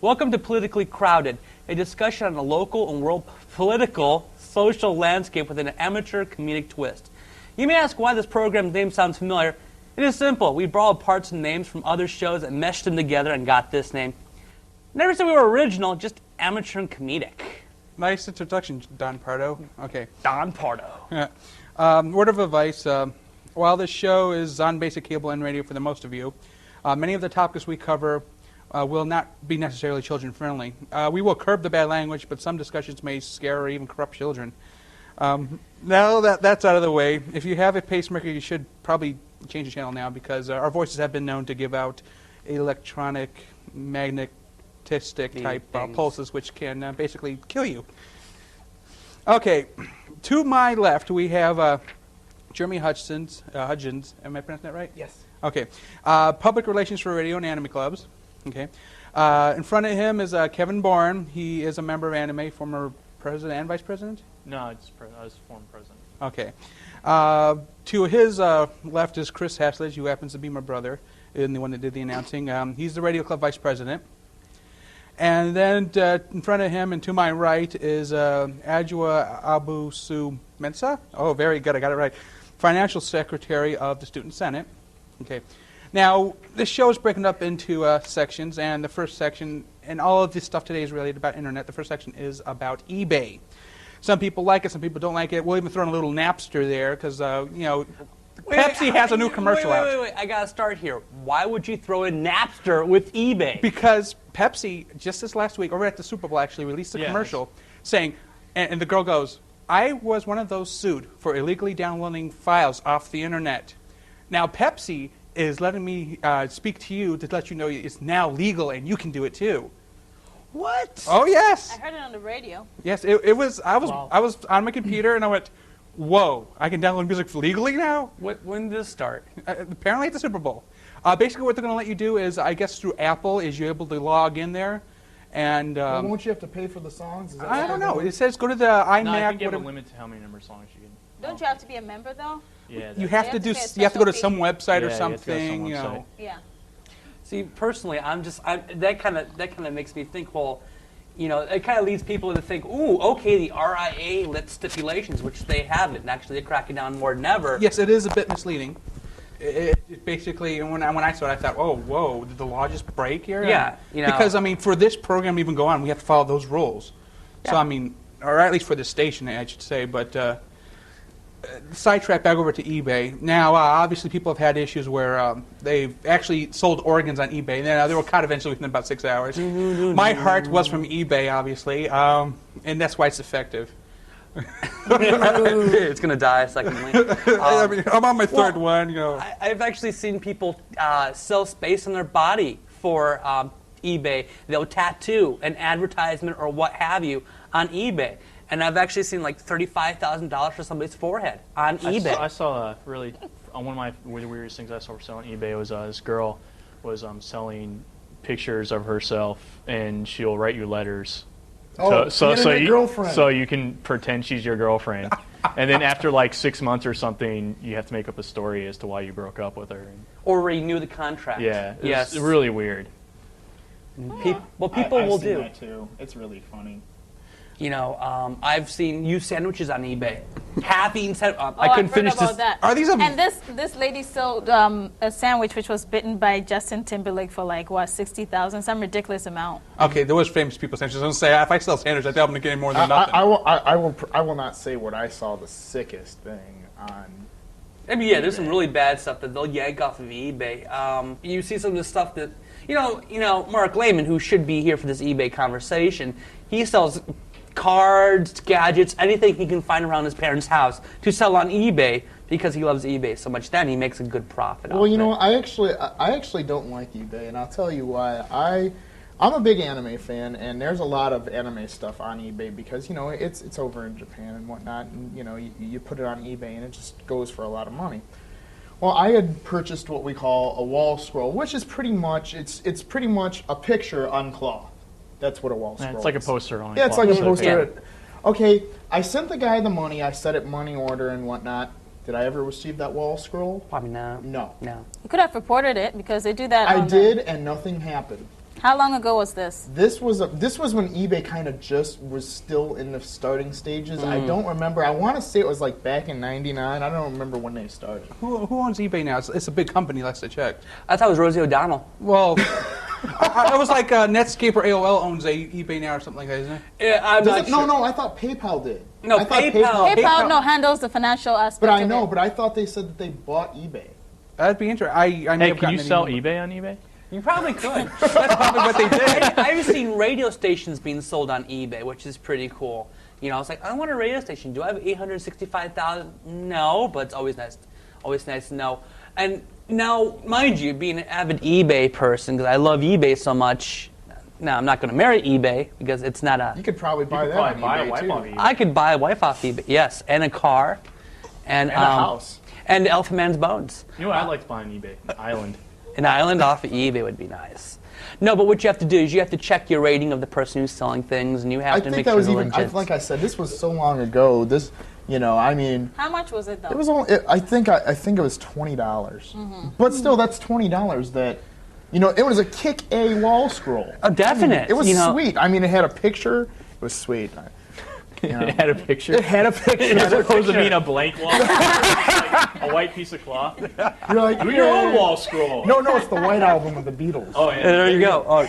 Welcome to Politically Crowded, a discussion on the local and world political, social landscape with an amateur comedic twist. You may ask why this program's name sounds familiar. It is simple. We borrowed parts and names from other shows and meshed them together and got this name. Never said we were original, just amateur and comedic. Nice introduction, Don Pardo. Okay. Don Pardo. Yeah. Word of advice, while this show is on basic cable and radio for the most of you, many of the topics we cover will not be necessarily children-friendly. We will curb the bad language, but some discussions may scare or even corrupt children. Now that that's out of the way, if you have a pacemaker, you should probably change the channel now because our voices have been known to give out electronic magnetistic type pulses which can basically kill you. Okay, to my left we have Jeremy Hudgens. Am I pronouncing that right? Yes. Okay. Public Relations for Radio and Anime Clubs. Okay. In front of him is Kevin Bourne. He is a member of Anime, former president and vice president? No, I was former president. Okay. To his left is Chris Haslage, who happens to be my brother, and the one that did the announcing. He's the Radio Club vice president. And then in front of him and to my right is Adjoa Abu-Su Mensah. Oh, very good. I got it right. Financial Secretary of the Student Senate. Okay. Now, this show is broken up into sections, and the first section, and all of this stuff today is related about internet. The first section is about eBay. Some people like it, some people don't like it. We'll even throw in a little Napster there because, you know, Pepsi has a new commercial out. Wait. I got to start here. Why would you throw in Napster with eBay? Because Pepsi, just this last week, over at the Super Bowl, actually released a commercial saying, and the girl goes, I was one of those sued for illegally downloading files off the internet. Now, Pepsi is letting me speak to you to let you know it's now legal and you can do it too. What? Oh yes. I heard it on the radio. Yes, it was. I was on my computer and I went, "Whoa! I can download music legally now." When did this start? Apparently at the Super Bowl. Basically, what they're going to let you do is, I guess through Apple, is you're able to log in there, and well, won't you have to pay for the songs? Is that I don't know. It says go to the iMac. No, I think you have a limit to how many number of songs you can. Don't you have to be a member though? Yeah. You have to do. You have to go to some website or something. You know. Yeah. See, personally, that kind of makes me think. Well, you know, it kind of leads people to think, ooh, okay, the RIA lit stipulations, which they haven't. And actually, they're cracking down more than ever. Yes, it is a bit misleading. It basically, when I saw it, I thought, oh, whoa, did the law just break here? Yeah, you know. Because I mean, for this program to even go on, we have to follow those rules. Yeah. So I mean, or at least for this station, I should say. But sidetrack back over to eBay. Now, obviously, people have had issues where they've actually sold organs on eBay. They were caught eventually within about 6 hours. My heart was from eBay, obviously, and that's why it's effective. It's going to die, secondly. I mean, I'm on my third one, you know. I've actually seen people sell space on their body for eBay. They'll tattoo an advertisement or what have you on eBay. And I've actually seen like $35,000 for somebody's forehead on eBay. I saw one of my weirdest things I saw for sale on eBay was this girl was selling pictures of herself, and she'll write you letters. Oh, so you can pretend she's your girlfriend, and then after like 6 months or something, you have to make up a story as to why you broke up with her. Or renew the contract. Yeah, it's really weird. People will do. I've seen that too. It's really funny. You know, I've seen used sandwiches on eBay. Having said, I couldn't finish this. That. Are these? And this lady sold a sandwich which was bitten by Justin Timberlake for like what, $60,000, some ridiculous amount. Okay, there was famous people sandwiches. I was going to say, if I sell sandwiches, I doubt I'm going to get any more than nothing. I will not say what I saw the sickest thing on. I mean, yeah, there's some really bad stuff that they'll yank off of eBay. You see some of the stuff that, you know, Mark Lehman, who should be here for this eBay conversation, he sells cards, gadgets, anything he can find around his parents' house to sell on eBay because he loves eBay so much. Then he makes a good profit. Well, you know, I actually don't like eBay, and I'll tell you why. I'm a big anime fan, and there's a lot of anime stuff on eBay because, you know, it's over in Japan and whatnot, and, you know, you put it on eBay and it just goes for a lot of money. Well, I had purchased what we call a wall scroll, which is pretty much it's pretty much a picture on cloth. That's what a wall scroll is. It's like a poster on. Yeah, it's like a poster. Yeah. Okay, I sent the guy the money. I set it money order and whatnot. Did I ever receive that wall scroll? Probably no. No. You could have reported it because they do that. I did, and nothing happened. How long ago was this? This was when eBay kind of just was still in the starting stages. I don't remember. I want to say it was like back in '99. I don't remember when they started. Who owns eBay now? It's a big company, last I checked. I thought it was Rosie O'Donnell. Well, it was like Netscape or AOL owns eBay now or something like that, isn't it? Yeah, I'm not sure. No, I thought PayPal did. No, I thought PayPal no handles the financial aspect. But I of know, it. but I thought they said that they bought eBay. That'd be interesting. I may Hey, have can gotten you an sell email. eBay on eBay? You probably could. That's probably what they did. I've seen radio stations being sold on eBay, which is pretty cool. You know, it's like, I want a radio station. Do I have 865,000? No, but it's always nice to know. And now, mind you, being an avid eBay person, because I love eBay so much. Now, I'm not going to marry eBay because it's not a. You could probably buy that Probably on buy a eBay wife too. off eBay. I could buy a wife off eBay, yes, and a car, and And a house. and Elephant Man's bones. You know what I'd like to buy on eBay? An island. An island off of eBay would be nice. No, but what you have to do is you have to check your rating of the person who's selling things, and you have I to think make that sure was they're even. legit. Like I said, this was so long ago. This, I mean. How much was it though? It was only. I think it was $20. But still, that's $20 that, it was a kick A wall scroll. Oh, definite. It was You know- sweet. I mean, it had a picture. It was sweet. It had a picture. It had a picture. As opposed to being a blank wall. Like a white piece of cloth. You're like, Do your own wall scroll. No, it's the White Album of the Beatles. Oh, yeah. There you go. Oh,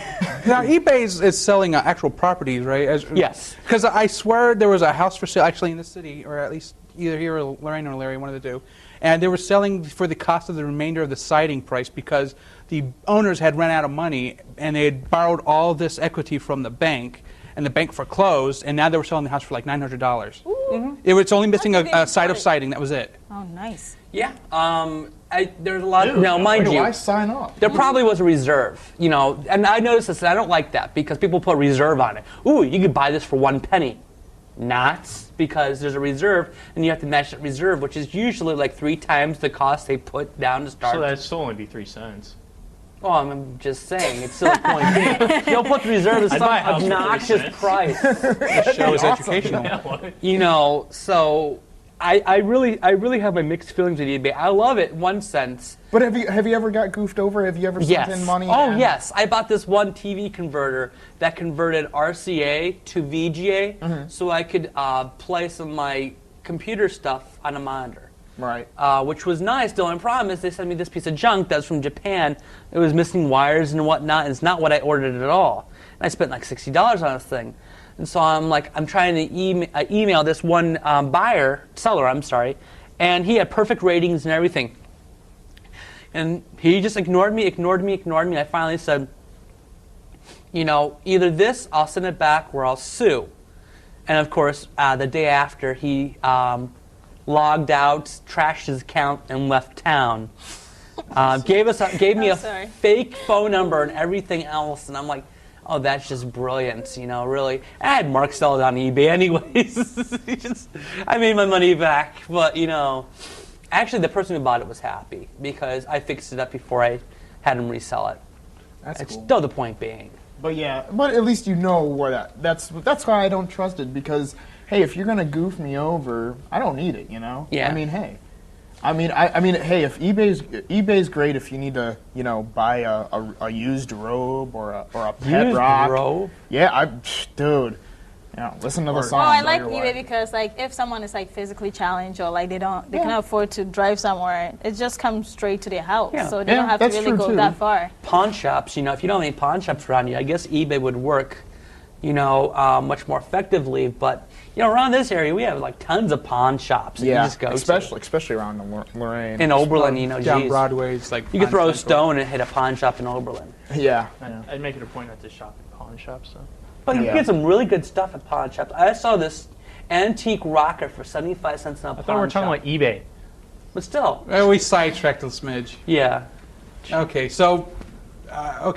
Now, eBay is selling actual properties, right? yes. Because I swear there was a house for sale actually in the city, or at least either here or Lorain or Elyria, one of the two. And they were selling for the cost of the remainder of the siding price because the owners had run out of money and they had borrowed all this equity from the bank, and the bank foreclosed, and now they were selling the house for like $900. It was only missing That's a really side of good. siding. That was it. Oh, nice. Yeah. There's a lot. Now, mind Where do you, I sign up? there probably was a reserve. And I noticed this, and I don't like that because people put reserve on it. Ooh, you could buy this for 1 penny. Not, because there's a reserve, and you have to match that reserve, which is usually like 3 times the cost they put down to start. So that'd still only be 3 cents. Well, I'm just saying, it's still a point being. You'll put the reserve as I'd some buy a house for 3 obnoxious cents. price. The show is educational. So I really have my mixed feelings with eBay. I love it in one sense. But have you ever got goofed over? Have you ever Yes. sent in money? Oh, and- yes. I bought this one TV converter that converted RCA to VGA so I could play some of my computer stuff on a monitor. Right. Which was nice. The only problem is they sent me this piece of junk that was from Japan. It was missing wires and whatnot, and it's not what I ordered at all. And I spent like $60 on this thing. And so I'm trying to email this one seller, and he had perfect ratings and everything. And he just ignored me. And I finally said, either this, I'll send it back, or I'll sue. And of course, the day after, he logged out, trashed his account, and left town. Gave me a sorry. fake phone number and everything else, and I'm like, oh, that's just brilliant, really. I had Mark sell it on eBay anyways. I made my money back, but actually the person who bought it was happy because I fixed it up before I had him resell it. That's It's cool. still the point being. But yeah, but at least you know where that's why I don't trust it, because hey, if you're gonna goof me over, I don't need it, Yeah. I mean, hey. I mean, hey, if eBay's great if you need to, buy a used robe or a pet Used rock. robe? Yeah, dude. Listen to the song. Oh, I like eBay because like if someone is like physically challenged or like they cannot afford to drive somewhere, it just comes straight to their house, Yeah. so they Yeah, don't have to that's really true, go too. that far. Pawn shops, if you don't have any pawn shops around you, I guess eBay would work, much more effectively. But around this area, we have like tons of pawn shops that you Yeah, just go especially around the Lorain. in Oberlin. Down geez. Broadway, it's like You could throw a Central. stone and hit a pawn shop in Oberlin. Yeah. I'd make it a point not to shop at pawn shops, though. But you Yeah. can get some really good stuff at pawn shops. I saw this antique rocker for 75 cents on a I pawn thought we were talking shop. about eBay. But still, We sidetracked a smidge. yeah. Okay, so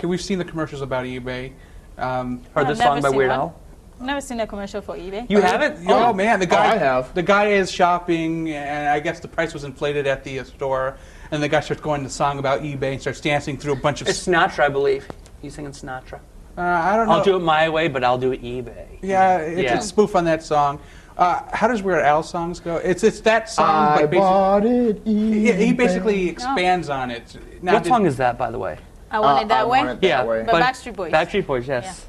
we've seen the commercials about eBay. Heard I've this never song by seen Weird one. Al? Never seen a commercial for eBay. You haven't? Oh man, the guy I have. The guy is shopping, and I guess the price was inflated at the store. And the guy starts going to song about eBay and starts dancing through a bunch of. It's Sinatra, I believe. He's singing Sinatra. I don't know. I'll do it my way, but I'll do it eBay. Yeah, it's Yeah. a spoof on that song. How does Weird Al songs go? It's that song, I but basically, bought it. he basically expands on it. Now, What song is that, by the way? I want it that I way. want it that way. But Backstreet Boys. Backstreet Boys, yes.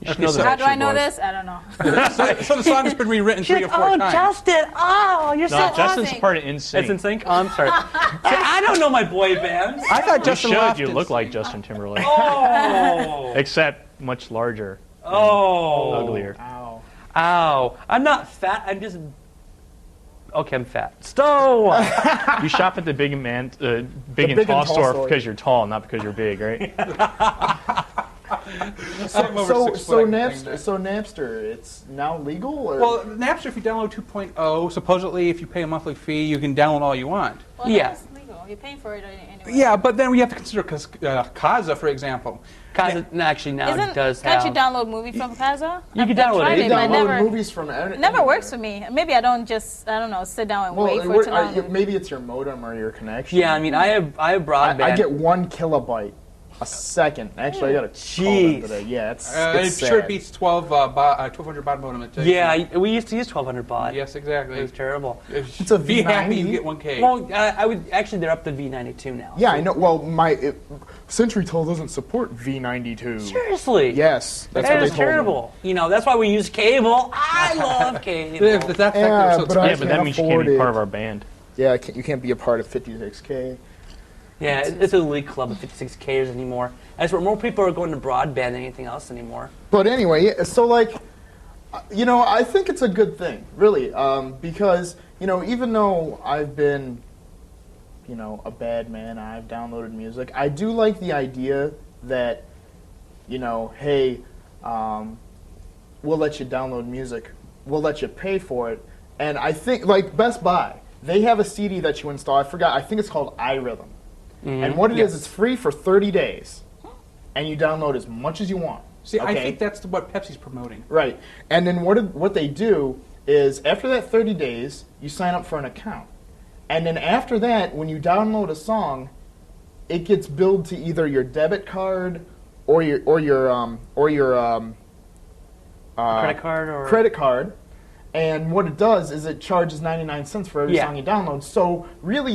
You should Okay, know so- the How do I Backstreet know Boys. this? I don't know. So the song's been rewritten 3 or 4 times. Justin! Oh, you're No, so Justin's awesome. part of NSYNC. It's in sync? Oh, I'm sorry. See, I don't know my boy bands. I thought You Justin should. laughed You and- look like Justin Timberlake, Oh. except much larger, Oh. uglier. Ow. Ow. I'm not fat. I'm just. Okay, I'm fat. Stow! You shop at the big and tall Big and Tall store store. because you're tall, not because you're big, right? I'm over So 6 foot, I can Napster, think so Napster, it's now legal? Or? Well, Napster, if you download 2.0, supposedly if you pay a monthly fee, you can download all you want. Well, Yeah. that's legal. You're paying for it anyway. Yeah, but then we have to consider Kaza, for example. Kaza actually now does Can't have. you download movie from Kaza? You can I've download tried it. you but it download never, movies from it never works for me. Maybe I don't sit down and Well, wait for it to download. maybe it's your modem or your connection. Yeah, I mean, I have broadband. I get 1 kilobyte a second. Actually, I got a call Jeez. today. Yeah, it's It sure beats 1200 baud modem. It takes. Yeah, we used to use 1200 baud. Yes, It exactly. was terrible. It's a Be happy V90. you get 1K. Well, I would actually they're up to V92 now. Yeah, I know. Well, CenturyTel doesn't support V92. Seriously. Yes, that's That what is they told me. terrible. You know, that's why we use cable. I love cable. If that's effective, Yeah, so it's but I Yeah, but that can't means you can't afford be it. part of our band. Yeah, you can't be a part of 56K. Yeah, it's a elite club of 56Kers anymore. As where more people are going to broadband than anything else anymore. But anyway, yeah, so like, I think it's a good thing, really, because even though I've been, a bad man, I've downloaded music. I do like the idea that, hey, we'll let you download music, we'll let you pay for it, and I think like Best Buy, they have a CD that you install. I forgot. I think it's called iRhythm, and what it is, it's free for 30 days, and you download as much as you want. See, I okay? think that's what Pepsi's promoting. Right. And then what they do is after that 30 days, you sign up for an account. And then after that, when you download a song, it gets billed to either your debit card or your Credit card or credit card. And what it does is it charges 99 cents for every Yeah. song you download. So really,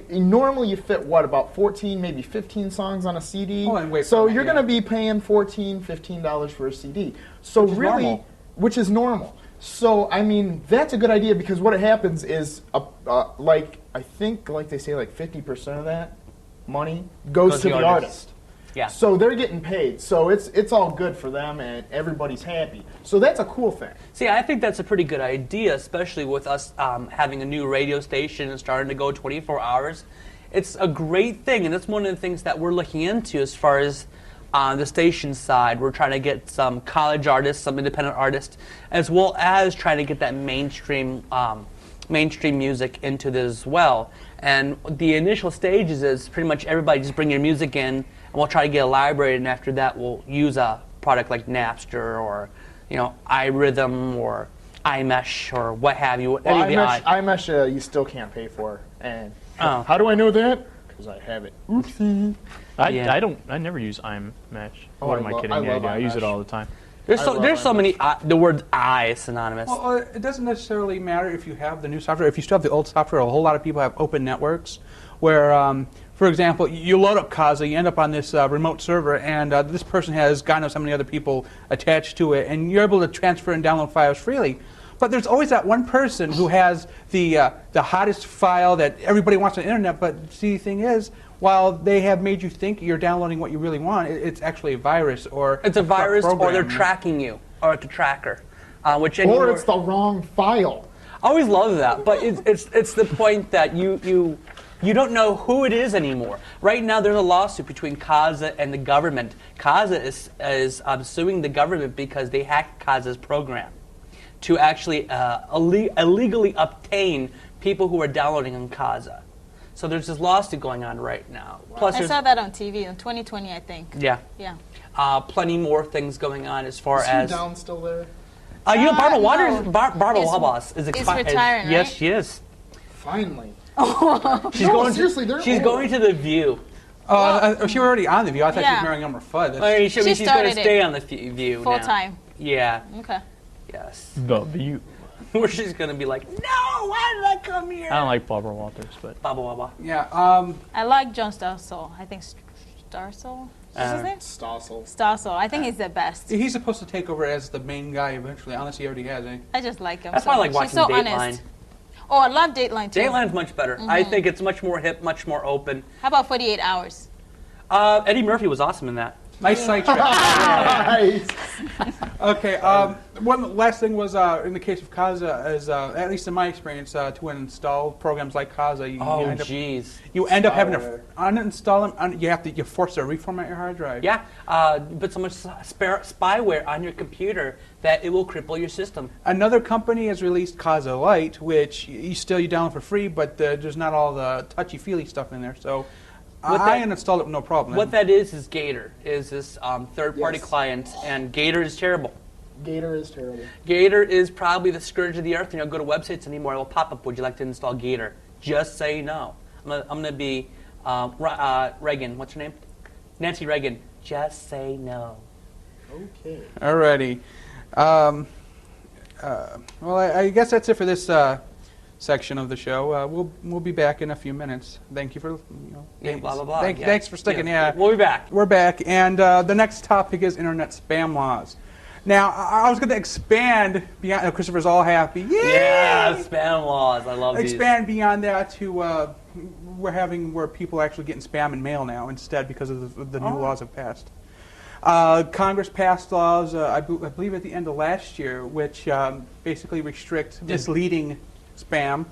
normally you fit about 14, maybe 15 songs on a CD. Oh, and wait so for it, you're yeah. going to be paying $14, $15 for a CD. So Which is really, normal. which is normal. So I mean, that's a good idea because what happens is, like they say, like 50% of that money goes to the artist. Yeah. So they're getting paid. So it's all good for them, and everybody's happy. So that's a cool thing. See, I think that's a pretty good idea, especially with us having a new radio station and starting to go 24 hours. It's a great thing, and that's one of the things that we're looking into as far as the station side. We're trying to get some college artists, some independent artists, as well as trying to get that mainstream music into this as well. And the initial stages is pretty much everybody just bring your music in, and we'll try to get a library, and after that we'll use a product like Napster or iRhythm or iMesh or what have you. Well, any of the iMesh you still can't pay for. And Oh. how do I know that? Because I have it. Oopsie. I never use iMesh. Oh, What I am I love- kidding? I Yeah, love I use it iMesh. all the time. There's I so love there's so iMesh. many the word I is synonymous. Well, it doesn't necessarily matter if you have the new software. If you still have the old software, a whole lot of people have open networks where, for example, you load up Kaza, you end up on this remote server, and this person has God knows how many other people attached to it, and you're able to transfer and download files freely. But there's always that one person who has the hottest file that everybody wants on the internet, but see, the thing is, while they have made you think you're downloading what you really want, it's actually a virus or It's a virus, or they're program. tracking you, or it's a tracker. Which Or anymore- it's the wrong file. I always love that, but it's the point that you don't know who it is anymore. Right now, there's a lawsuit between Kaza and the government. Kaza is suing the government because they hacked Kaza's program to actually illegally obtain people who are downloading on Kaza. So there's this lawsuit going on right now. Plus, I there's saw that on TV in 2020, I think. yeah, Yeah. plenty more things going on as far Is as. Sue Down still there? Barbara Waters, no. Barbara Is- Wabas is is expired. retiring, Yes, right? she is. Finally. She's No, going. seriously, they're she's old. going to the View. She was already on the View. I thought she Yeah. was marrying Elmer Fudd. I mean, she's going to started stay it. on the View Full now. time. Yeah. Okay. Yes. The View. Where she's going to be like, no, why did I come here? I don't like Barbara Walters, but Baba Waba. Yeah. I like John Stossel. I think Starsel? What's his name? Stossel. Starsel. I think he's the best. He's supposed to take over as the main guy eventually, unless he already has any. I just like him. That's so why I like much. He's watching so Dateline. honest. Oh, I love Dateline too. Dateline's much better. I think it's much more hip, much more open. How about 48 Hours? Eddie Murphy was awesome in that. Nice sidetrack. Nice. Okay. One last thing was in the case of Kazaa is at least in my experience to install programs like Kazaa, Oh, jeez. you end up having to Spyware. uninstall them. You're forced to reformat your hard drive. Yeah, put so much spyware on your computer that it will cripple your system. Another company has released Kazaa Lite, which you download for free, but there's not all the touchy-feely stuff in there. So I uninstalled it with no problem. What that is Gator, is this third-party Yes. client, and Gator is terrible. Gator is terrible. Gator is probably the scourge of the earth. You don't go to websites anymore. It will pop up, would you like to install Gator? Just say no. I'm gonna be Reagan. What's her name? Nancy Reagan. Just say no. Okay. Alrighty. Well, I guess that's it for this section of the show. We'll be back in a few minutes. Thank you for Blah blah blah. Thanks for sticking. Yeah, We'll be back. we're back, and the next topic is internet spam laws. Now, I was going to expand beyond. Christopher's all happy. Yay! Yeah, spam laws. I love these. Expand beyond that to where people are actually getting spam in mail now instead because of the new laws have passed. Congress passed laws, I believe, at the end of last year, which basically restrict misleading spam,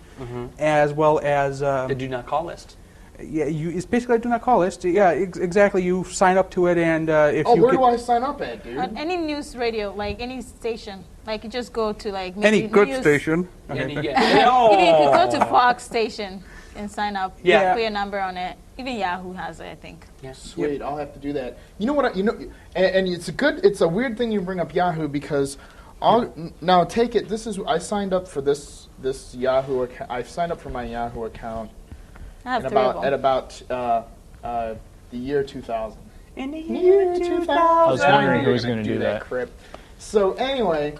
as well as The do not call list. it's basically a do not call list. Yeah, exactly. You sign up to it, and if you where get do I sign up at, dude? On any news radio, like any station, like you just go to like any maybe good news. station. And you Okay. get, Even you could go to Fox station and sign up. Yeah. Put your number on it. Even Yahoo has it, I think. Sweet, I'll have to do that. You know what? And it's a weird thing you bring up Yahoo because now take it. I signed up for this Yahoo account. I signed up for my Yahoo account I have at three of them. about the year 2000. in the Year 2000. I was wondering You're who's gonna gonna do that. Crap. So anyway,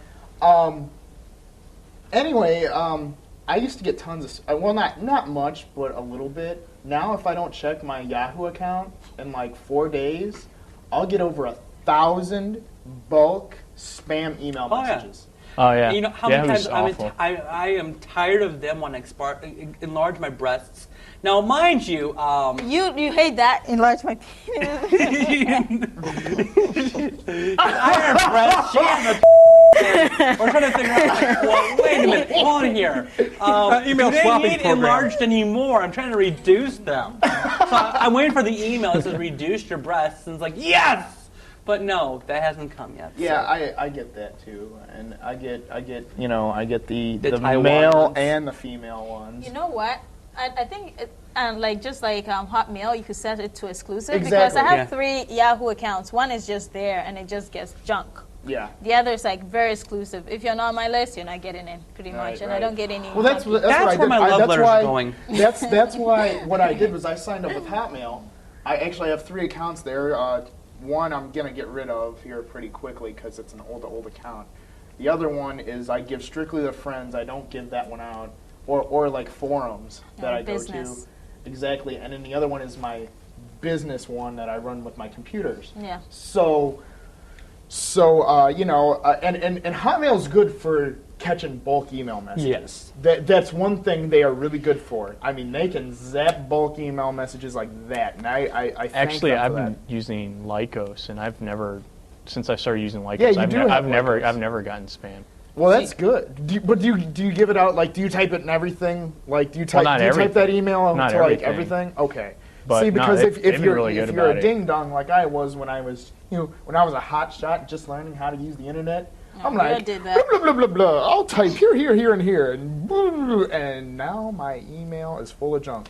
I used to get tons of well, not much, but a little bit. Now, if I don't check my Yahoo account in like 4 days, I'll get over 1,000 bulk spam email Oh, yeah. messages. Oh yeah. You know how Yahoo's many times awful. I am tired of them when I enlarge my breasts. Now, mind you, You hate that. Enlarge my penis. iron breasts. She has a We're trying to figure out. Like, well, wait a minute. Hold on here. Email do they swapping need program. enlarged anymore? I'm trying to reduce them. So I'm waiting for the email that says reduce your breasts, and it's like yes. But no, that hasn't come yet. Yeah, so. I get that too, and I get the Taiwan male ones. and the female ones. You know what? I think just like Hotmail, you could set it to exclusive because Exactly. I have 3 Yahoo accounts. One is just there and it just gets junk. Yeah. The other is like very exclusive. If you're not on my list, you're not getting in, pretty Right, much. And right. I don't get any. Well, that's what That's I where did. my love that's letters why, are going. That's why what I did was I signed up with Hotmail. I actually have 3 accounts there. One I'm gonna get rid of here pretty quickly because it's an old account. The other one is I give strictly to friends. I don't give that one out, or like forums that I go to. Business. Exactly, and then the other one is my business one that I run with my computers. Yeah. So and Hotmail's good for catching bulk email messages. Yes. That's one thing they are really good for. I mean, they can zap bulk email messages like that, and I thank Actually, them for I've that. been using Lycos, and I've never, since I started using Lycos, Yeah, you I've, do have I've never Lycos. gotten spam. Well, that's good. Do you give it out? Like, do you type it in everything? Like, do you type not do you type that everything. email Not to like everything. everything? Okay. But See, no, because they've been if you're really good if you're about a it. ding dong like I was when I was when I was a hot shot just learning how to use the internet, I'm you like did blah that. blah blah blah blah. I'll type here and here, and blah, blah, blah, and now my email is full of junk.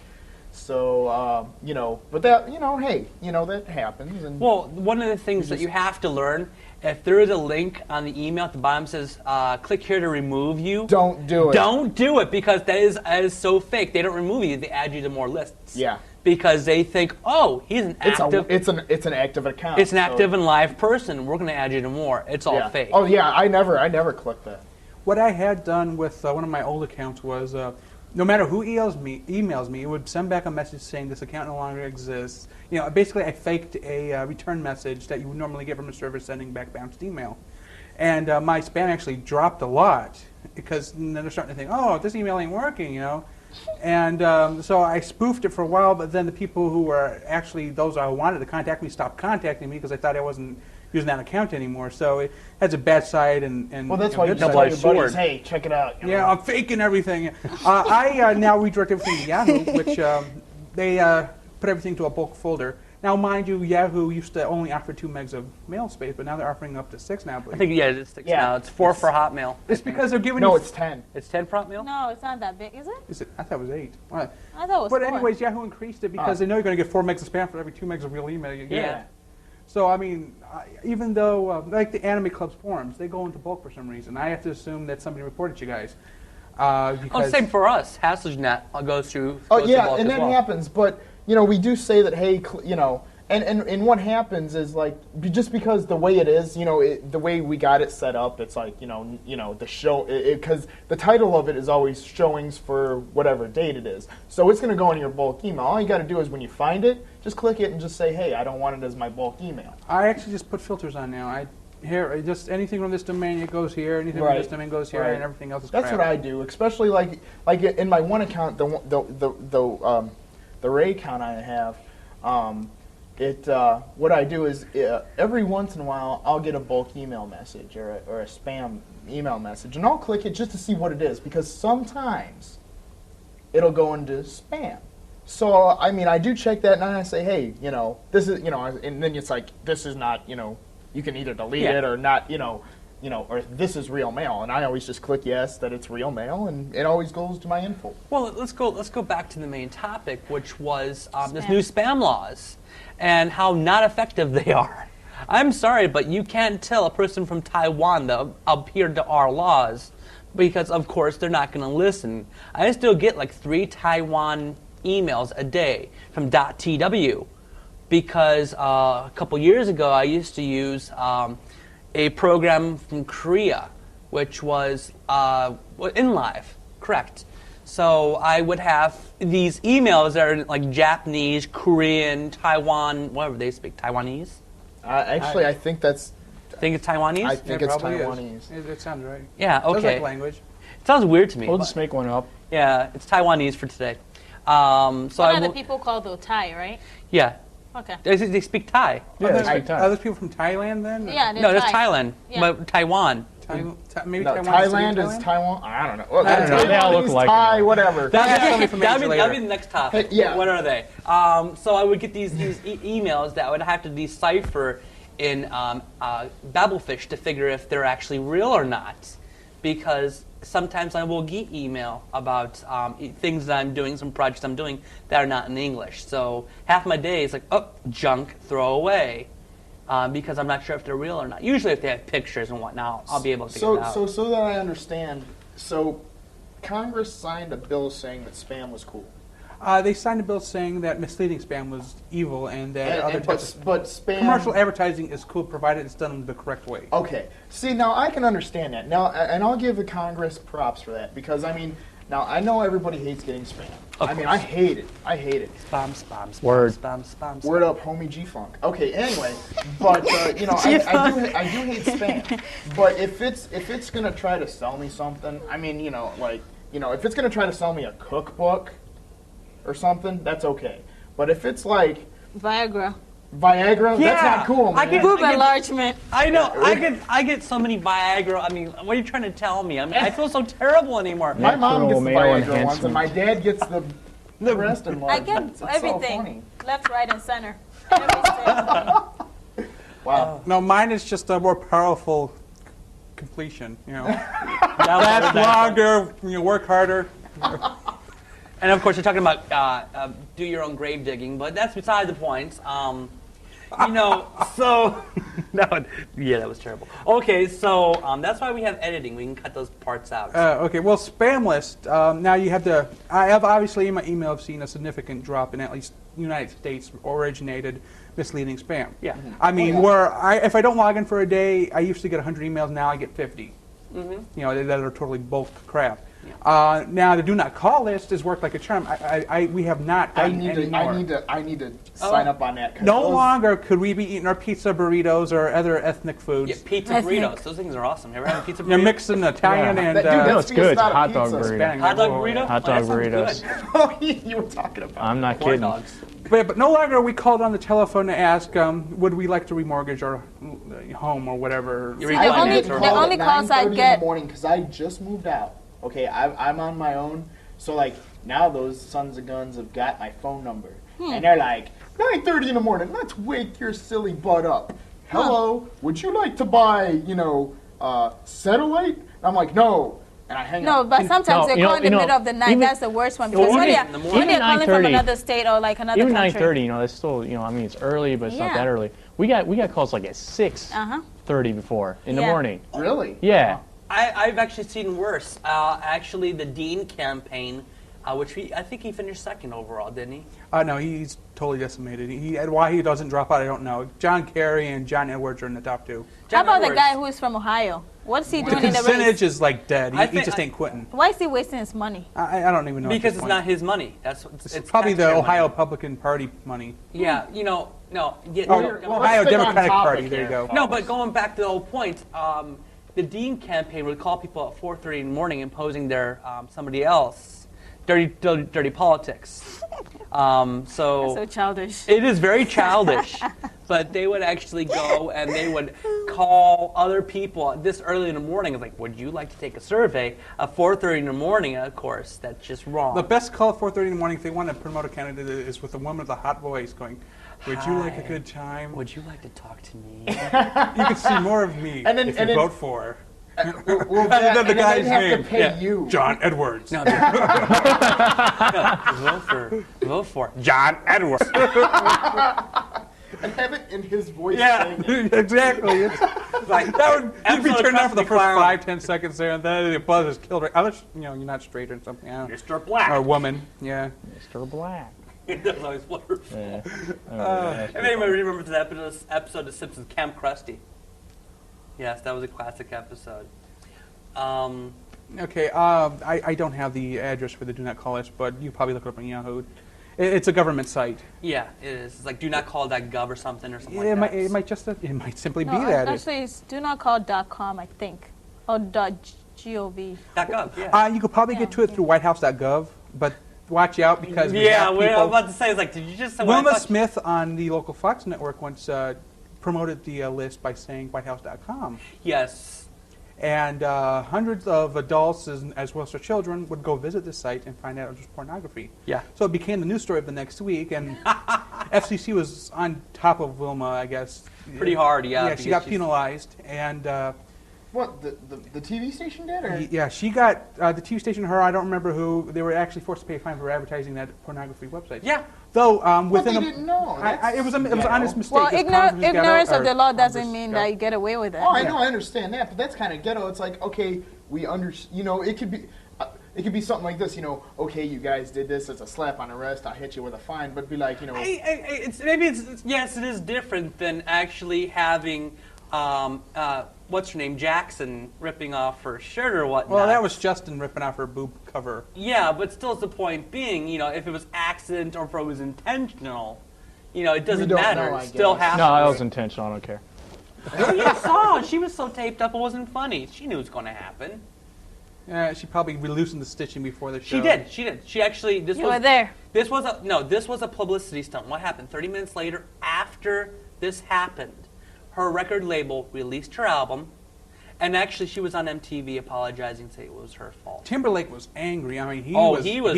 So but that hey, that happens. And Well, one of the things that you have to learn, if there is a link on the email at the bottom that says, click here to remove you, don't do it. don't do it because that is so fake. They don't remove you, they add you to more lists. Yeah. Because they think, oh, he's an active, It's an active account. it's an so- active and live person. We're going to add you to more. It's all yeah. fake. Oh yeah, I never clicked that. What I had done with one of my old accounts was no matter who emails me, it would send back a message saying this account no longer exists. You know, basically I faked a return message that you would normally get from a server sending back bounced email. And my spam actually dropped a lot because then they're starting to think, oh, this email ain't working, you know. And so I spoofed it for a while, but then the people who were actually those I wanted to contact me stopped contacting me because I thought I wasn't using that account anymore. So it has a bad side and Well, that's you know, why you good tell side. your buddies, hey, check it out. You know? Yeah, I'm faking everything. I now redirect everything to Yahoo, which they put everything to a bulk folder. Now, mind you, Yahoo used to only offer 2 megs of mail space, but now they're offering up to 6 now. I think, yeah, it's 6 Yeah. now. It's 4 for Hotmail. It's because they're giving No, you... it's 10. It's 10 for Hotmail? No, it's not that big, is it? Is it? I thought it was 8. Right. I thought it was But 4. anyways, Yahoo increased it because they know you're going to get 4 megs of spam for every 2 megs of real email you get. Yeah. So, I mean, even though, like the Anime Club's forums, they go into bulk for some reason. I have to assume that somebody reported you guys. Oh, same for us. Haslage.net goes through. Oh goes to yeah, bulk and as that well. happens. But you know, we do say that, hey, you know, and what happens is like just because the way it is, you know, the way we got it set up, it's like you know the show because the title of it is always showings for whatever date it is. So it's going to go in your bulk email. All you got to do is when you find it, just click it and just say, hey, I don't want it as my bulk email. I actually just put filters on now. Just anything from this domain, it goes here. Anything from this domain goes here, and everything else is That's crap. what I do, especially like in my one account, the Ray account I have. What I do is every once in a while I'll get a bulk email message or a spam email message, and I'll click it just to see what it is because sometimes it'll go into spam. So I mean, I do check that, and I say, hey, you know, this is, you know, and then it's like this is not, you know, you can either delete it or not, you know, or this is real mail, and I always just click yes that it's real mail, and it always goes to my info. Well, let's go back to the main topic, which was this new spam laws and how not effective they are. I'm sorry, but you can't tell a person from Taiwan that adhered to our laws because, of course, they're not going to listen. I still get like 3 Taiwan emails a day from .tw because a couple years ago I used to use a program from Korea, which was InLive, correct. So I would have these emails that are like Japanese, Korean, Taiwan, whatever they speak, Taiwanese? Actually, I think that's. I think it's Taiwanese? I think It it's probably Taiwanese. is. It sounds right. Yeah, Sounds okay. like language. It sounds weird to me. We'll but- just make one up. yeah, it's Taiwanese for today. So What I are the will- people called though? Thai, right? Yeah, Okay. they speak Thai. Yeah, Are that's those- big time. Are those people from Thailand then? Yeah, they're No, that's Thai. Thailand, Yeah. but Taiwan. Maybe No, Taiwan Thailand is is Taiwan. I don't know. Well, I don't know. They all look Taiwanese, alike. Thai, whatever. somebody from That'd Asia be the next topic. Hey, yeah. What are they? So I would get these emails that I would have to decipher in Babelfish to figure if they're actually real or not. Because sometimes I will get email about things that I'm doing, some projects I'm doing that are not in English. So half my day is like, oh, junk, throw away. Because I'm not sure if they're real or not. Usually if they have pictures and whatnot, I'll be able to figure it out. So that I understand, so Congress signed a bill saying that spam was cool. They signed a bill saying that misleading spam was evil and that other types of but spam. commercial advertising is cool provided it's done the correct way. Okay. See, now I can understand that. Now, and I'll give the Congress props for that because I mean, now I know everybody hates getting spam. I mean, I hate it. I hate it. Spam, spam, spam, Word. spam, spam, spam. Word up, homie G-Funk. Okay, anyway, but you know, I do hate spam. But if it's gonna try to sell me something, I mean, you know, like, you know, if it's gonna try to sell me a cookbook or something, that's okay. But if it's like Viagra. Viagra, that's not cool, man. I get- Boob enlargement. I know. I get so many Viagra. I mean, what are you trying to tell me? I mean, I feel so terrible anymore. My mom gets the Male Viagra ones, enhancement. and my dad gets the breast I enlargement. get It's so everything. funny. Left, right, and center. Everything. Wow. No, mine is just a more powerful completion. You know, That's last longer, work harder. And of course, you're talking about do your own grave digging, but that's beside the point. You know, so that was terrible. Okay, so that's why we have editing. We can cut those parts out. Okay, well, spam list. Now you have to. I have obviously in my email I've seen a significant drop in at least United States originated misleading spam. Yeah. I mean, if I don't log in for a day, I used to get 100 emails. Now I get 50. You know, that are totally bulk crap. Now the do not call list has worked like a charm. We have not I gotten any more. I need to sign up on that. 'Cause No longer could we be eating our pizza burritos or other ethnic foods. Yeah, pizza burritos. Those things are awesome. You ever had a pizza burrito? They're mixing Italian and No, it's good. It's not a hot dog pizza. burrito. Hot dog burrito? Hot dog that sounds burritos. good. Oh, you were talking about. I'm not Corn kidding. dogs. But no longer are we called on the telephone to ask, would we like to remortgage our home or whatever. You See, read the that only, in the only calls I in the get, morning because I just moved out. Okay, I'm on my own, so like now those sons of guns have got my phone number, and they're like 9:30 in the morning. Let's wake your silly butt up. Hello, would you like to buy satellite? And I'm like, no. And I hang no, up. but sometimes they call in the middle of the night. even- That's the worst one because Well, when even- they're calling from 9:30 another state or like another Even country. 9:30, that's still, I mean, it's early, but it's not Yeah. that early. We got calls like at 6:30 before in the Yeah. morning. Really? Yeah. I've actually seen worse. Actually, the Dean campaign, which I think he finished second overall, didn't he? No, he's totally decimated. Why he doesn't drop out, I don't know. John Kerry and John Edwards are in the top two. How about the Edwards. guy who is from Ohio? What's he The doing in the percentage race? is like dead. I He think- just ain't quitting. Why is he wasting his money? I don't even know. at Because this it's point. not his money. It's probably the taxpayer Ohio money. Republican Party money. Yeah, no. Yeah, Oh, no, Ohio stay on Democratic topic Party. There you here. go. No, but going back to the whole point, the Dean campaign would call people at 4:30 in the morning imposing their somebody else, dirty politics. So childish. It is very childish, but they would actually go and they would call other people this early in the morning. It's like, would you like to take a survey at 4:30 in the morning? Of course, that's just wrong. The best call at 4:30 in the morning if they want to promote a candidate is with a woman with a hot voice going, would you like a Hi. good time? Would you like to talk to me? You can see more of me And then- if and you then- vote for. Well, then the and then guy's they'd have name. to pay you. John Edwards. No, vote for John Edwards. And have it in his voice. Yeah. saying it. Exactly. It's Like that would you'd be episode turned off for the of first Clown. 5-10 seconds there, and then the buzz is killed. Unless you're not straight or something. I don't know. Mr. Black. Or a woman. Yeah. Mr. Black. That's always wonderful. Yeah. If anybody remembers that episode of Simpsons, Camp Krusty. Yes, that was a classic episode. Okay. I don't have the address for the Do Not Call list, but you probably look it up on Yahoo. It's a government site. Yeah, it is. It's like do not call.gov or something It like might, that. it might simply No, be that. actually, it's do not call.com, I think, or .gov. .gov, yeah. You could probably get to it through whitehouse.gov, but watch out because we Yeah, have what people. I'm about to say is like, did you just say Wilma what I thought- Smith on the local Fox network once promoted the list by saying whitehouse.com. Yes. And hundreds of adults as well as their children would go visit this site and find out it was pornography. Yeah. So it became the news story of the next week, and FCC was on top of Wilma, I guess. Pretty hard, yeah. Yeah, she got penalized, and What, the TV station did? Or? yeah, she got the TV station. Her, I don't remember who. They were actually forced to pay a fine for advertising that pornography website. Yeah. It Well, within they a, didn't know. it was an honest mistake. Well, It's Congress ghetto, ignorance of or the law doesn't Congress mean ghetto. that you get away with it. Oh, I know, I understand that, but that's kind of ghetto. It's like, okay, it could be something like this, okay, you guys did this, it's a slap on the wrist, I'll hit you with a fine, but be like, Yes, it is different than actually having, what's her name, Jackson ripping off her shirt or whatnot. Well, that was Justin ripping off her boob cover. Yeah, but still, the point being, if it was accident or if it was intentional, it doesn't don't matter. know, I It still guess. happens. No, that was intentional. I don't care. You saw. She was so taped up, it wasn't funny. She knew it was going to happen. She probably loosened the stitching before the show. She did. She actually. You were there. This was a publicity stunt. What happened? 30 minutes later, after this happened, her record label released her album, and actually she was on MTV apologizing, saying it was her fault. Timberlake was angry. I mean, He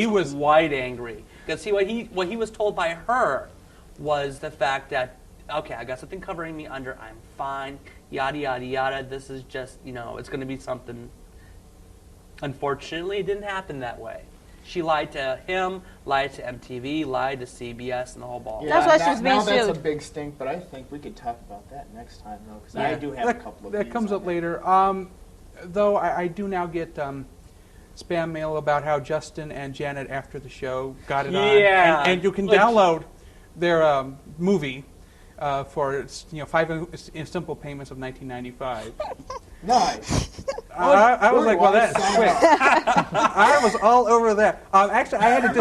was quite angry. Because see, what he was told by her was the fact that, okay, I got something covering me under, I'm fine, yada, yada, yada. This is just, it's going to be something. Unfortunately, it didn't happen that way. She lied to him, lied to MTV, lied to CBS, and the whole ball. That's why she was being now that's a sued. big stink, but I think we could talk about that next time, though, because Yeah. I do have a couple of that views comes on up that. later. Though I do now get spam mail about how Justin and Janet after the show got it on, Yeah. and you can Like- download their movie for 5 simple payments of $19.95. Nice. I was like, well, Why that's sign quick. up? I was all over that. Actually, I had to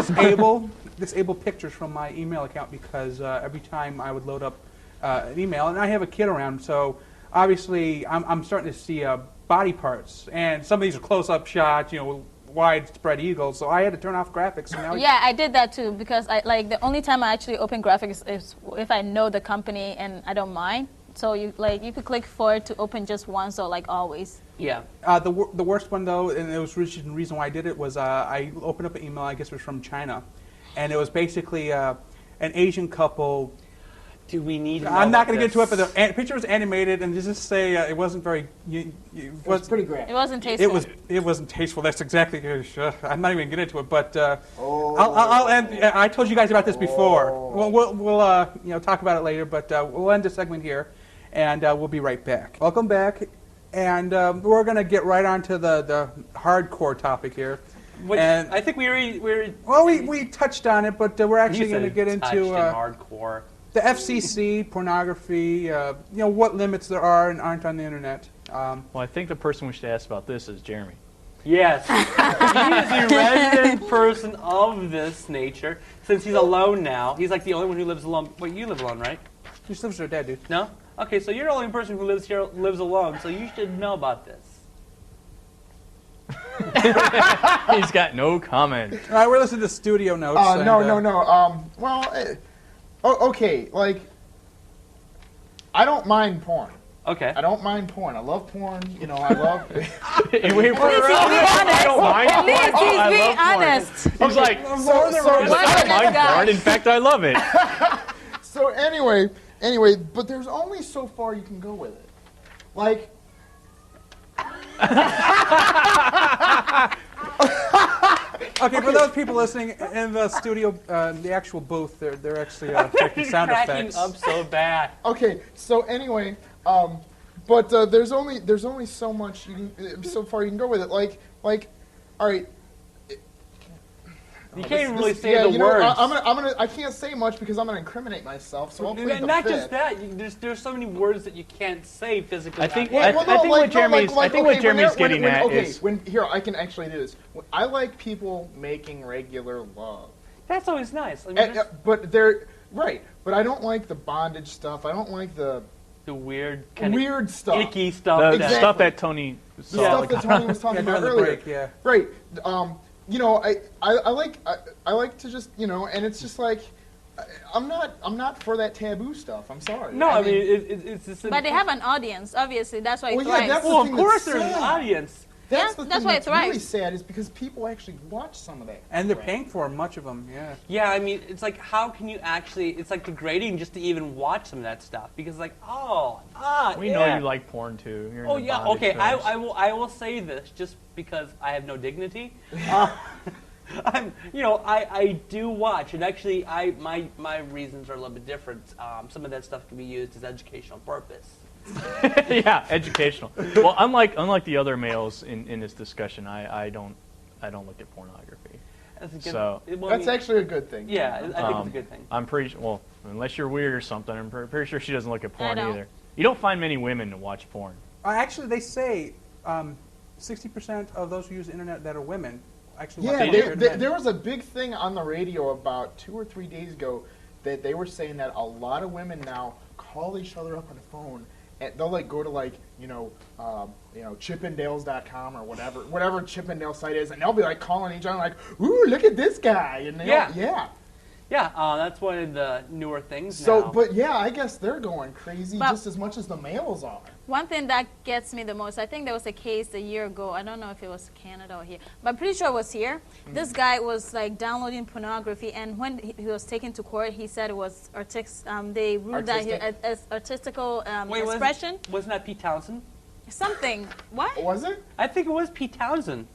disable pictures from my email account because every time I would load up an email, and I have a kid around, so obviously I'm starting to see body parts, and some of these are close-up shots, widespread eagles. So I had to turn off graphics. So now Yeah, I did that too because the only time I actually open graphics is if I know the company and I don't mind. So you could click for it to open just once, so like always. Yeah. The worst one though, and it was the reason why I did it was I opened up an email. I guess it was from China, and it was basically an Asian couple. Do we need? I'm not going to get into it, but the picture was animated, and just say it wasn't very. It was pretty great. It wasn't tasteful. It wasn't tasteful. That's exactly. I'm not even going to get into it, but I'll end. I told you guys about this before. We'll talk about it later, but we'll end the segment here, and we'll be right back. Welcome back, and we're going to get right on to the hardcore topic here. Which and I think we already. Well, we touched on it, but we're actually going to get into hardcore. The FCC, pornography, what limits there are and aren't on the internet. Well, I think the person we should ask about this is Jeremy. Yes. He is a resident person of this nature. Since he's alone now, he's like the only one who lives alone. Wait, you live alone, right? He just lives with her dad, dude. No? Okay, so you're the only person who lives alone, so you should know about this. He's got no comment. All right, we're listening to studio notes. No. Okay, I don't mind porn. Okay. I don't mind porn. I love porn. I love. I don't mind porn. At least he's being honest. He's like, I don't mind porn. In fact, I love it. So anyway, but there's only so far you can go with it. Okay, for those people listening in the studio, the actual booth, they're actually making sound effects. Up so bad. Okay, so anyway, but there's only so much so far you can go with it. All right. You can't even really say the words. I can't say much because I'm gonna incriminate myself. So I'll plead the Not fifth. just that. There's so many words that you can't say physically. I think what Jeremy's getting at is I can actually do this. I like people making regular love. That's always nice. I mean, But they're right. But I don't like the bondage stuff. I don't like the weird stuff, icky stuff. The stuff that Tony saw. The stuff that Tony was talking about earlier. Break, yeah. Right. I like to just and it's just like I'm not for that taboo stuff. I'm sorry. No, I mean it's just. But they have an audience, obviously. That's why it thrives. Yeah, that's the Well, of thing course that's there's an sad. audience. That's the that's thing why that's it thrives. really sad is because people actually watch some of that. And they're paying for much of them, yeah. Yeah, I mean, it's like, how can you actually? It's like degrading just to even watch some of that stuff because, we know you like porn too. You're into bondage okay. films. I will say this just because I have no dignity. I do watch, and actually, my reasons are a little bit different. Some of that stuff can be used as educational purpose. Yeah, educational. Well, unlike the other males in this discussion, I don't look at pornography. That's actually a good thing. Yeah, I think it's a good thing. I'm pretty well, unless you're weird or something. I'm pretty sure she doesn't look at porn I don't. either. You don't find many women to watch porn. Actually, they say 60% of those who use the internet that are women actually watch Yeah, porn. there was a big thing on the radio about 2 or 3 days ago that they were saying that a lot of women now call each other up on the phone. And they'll go to Chippendales.com or whatever Chippendale site is, and they'll be calling each other "Ooh, look at this guy!" And that's one of the newer things. So, now. but yeah, I guess they're going crazy just as much as the males are. One thing that gets me the most, I think there was a case a year ago. I don't know if it was Canada or here, but I'm pretty sure it was here. Mm-hmm. This guy was downloading pornography, and when he was taken to court, he said it was they ruled that as artistical expression. Wasn't that Pete Townsend? Something. What? Was it? I think it was Pete Townsend.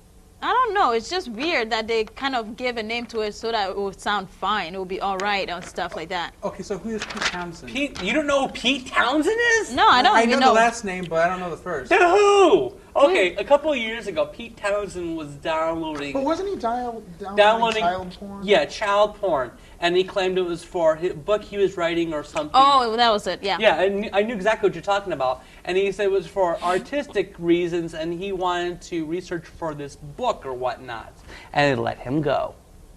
I don't know. It's just weird that they kind of give a name to it so that it would sound fine. It would be all right and stuff like that. Okay, so who is Pete Townsend? You don't know who Pete Townsend is? No, I don't I even know the last name, but I don't know the first. Then who? Okay, a couple of years ago, Pete Townsend was downloading. But wasn't he downloading child porn? Yeah, child porn, and he claimed it was for a book he was writing or something. Oh, that was it. Yeah. Yeah, I knew exactly what you're talking about. And he said it was for artistic reasons, and he wanted to research for this book or whatnot, and they let him go.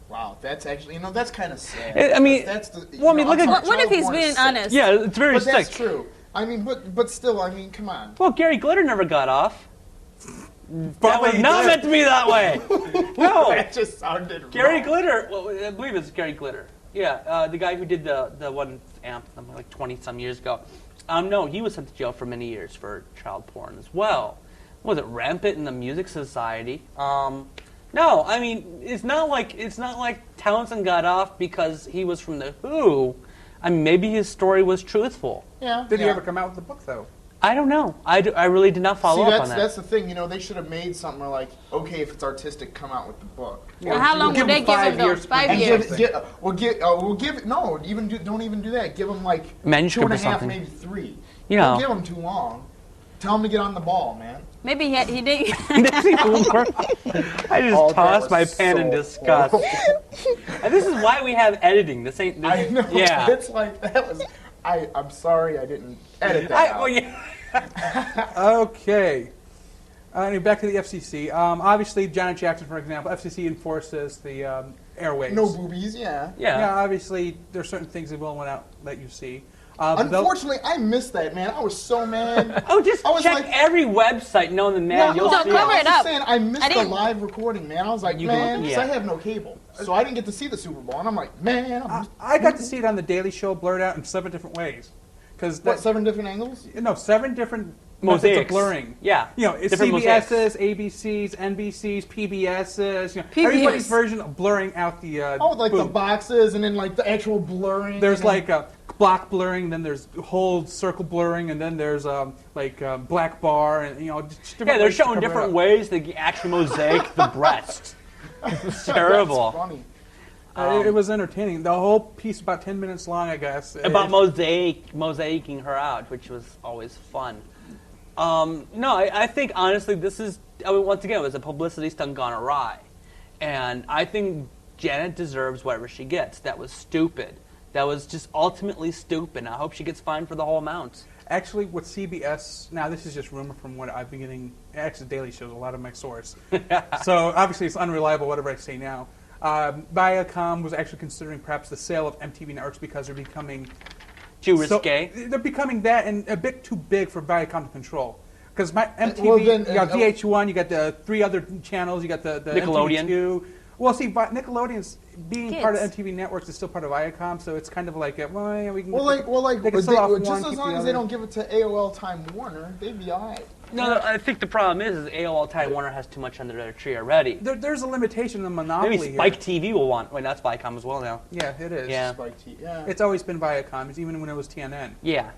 Wow, that's actually, that's kind of sad. I mean, that's the. What if he's being honest? Yeah, it's very But sick. that's true. I mean, but still, come on. Well, Gary Glitter never got off. That was not meant to be that way. No. That just sounded Gary wrong. Glitter, well, I believe it's Gary Glitter. Yeah, the guy who did the one anthem like 20-some years ago. No, he was sent to jail for many years for child porn as well. Was it rampant in the music society? No, I mean it's not like Townsend got off because he was from the Who. I mean, maybe his story was truthful. Yeah. Did he ever come out with the book, though? I don't know. I really did not follow up on that. That's the thing. They should have made something where like, okay, if it's artistic, come out with the book. Well, how long would they give him though? 5 years. Don't even do that. Give him like Manuscript 2.5, or something. maybe 3. You know. Don't give him too long. Tell him to get on the ball, man. Maybe he did. I just tossed my pen in disgust. And this is why we have editing. This ain't. I know. Yeah. It's like that was. I'm sorry I didn't edit that out. Well, yeah. Okay. Back to the FCC. Obviously, Janet Jackson, for example, FCC enforces the airwaves. No boobies, yeah. Yeah, obviously, there's certain things they will not let you see. Unfortunately, I missed that, man. I was so mad. Just check every website knowing the man. You'll see cover I it was up. saying, I missed the live recording, man. I was like, because I have no cable. So I didn't get to see the Super Bowl. And I'm like, man. I got to see it on The Daily Show blurred out in 7 different ways. What, 7 different angles? No, 7 different mosaics methods of blurring. Yeah. It's different CBS's, ABC's, NBC's, PBS's. Everybody's version of blurring out the. The boxes and then like the actual blurring. There's like a block blurring, then there's whole circle blurring, and then there's black bar, and just different. Yeah, they're ways to showing cover it different up. ways to actually mosaic the breast. It's terrible. That's funny. It was entertaining. The whole piece about 10 minutes long, I guess. About mosaicing her out, which was always fun. No, I think honestly this is, once again, it was a publicity stunt gone awry. And I think Janet deserves whatever she gets. That was stupid. That was just ultimately stupid. I hope she gets fined for the whole amount. Actually, with CBS, now this is just rumor from what I've been getting, actually Daily Show's a lot of my source. So obviously it's unreliable, whatever I say now. Viacom was actually considering perhaps the sale of MTV networks because they're becoming too risque. They're becoming that and a bit too big for Viacom to control. Because my MTV, you got VH1, you got the 3 other channels, you got the Nickelodeon. MTV2. Well, see, Nickelodeon's being Kids. part of MTV Networks is still part of Viacom, so it's kind of like, we can. Just they sell off one, as keep long the as other. they don't give it to AOL Time Warner, they'd be all right. No, I think the problem is AOL Time Warner has too much under their tree already. There's a limitation in the monopoly Maybe Spike TV will want. Wait, that's Viacom as well now. here. Yeah, it is. Yeah. It's always been Viacom, even when it was TNN. Yeah.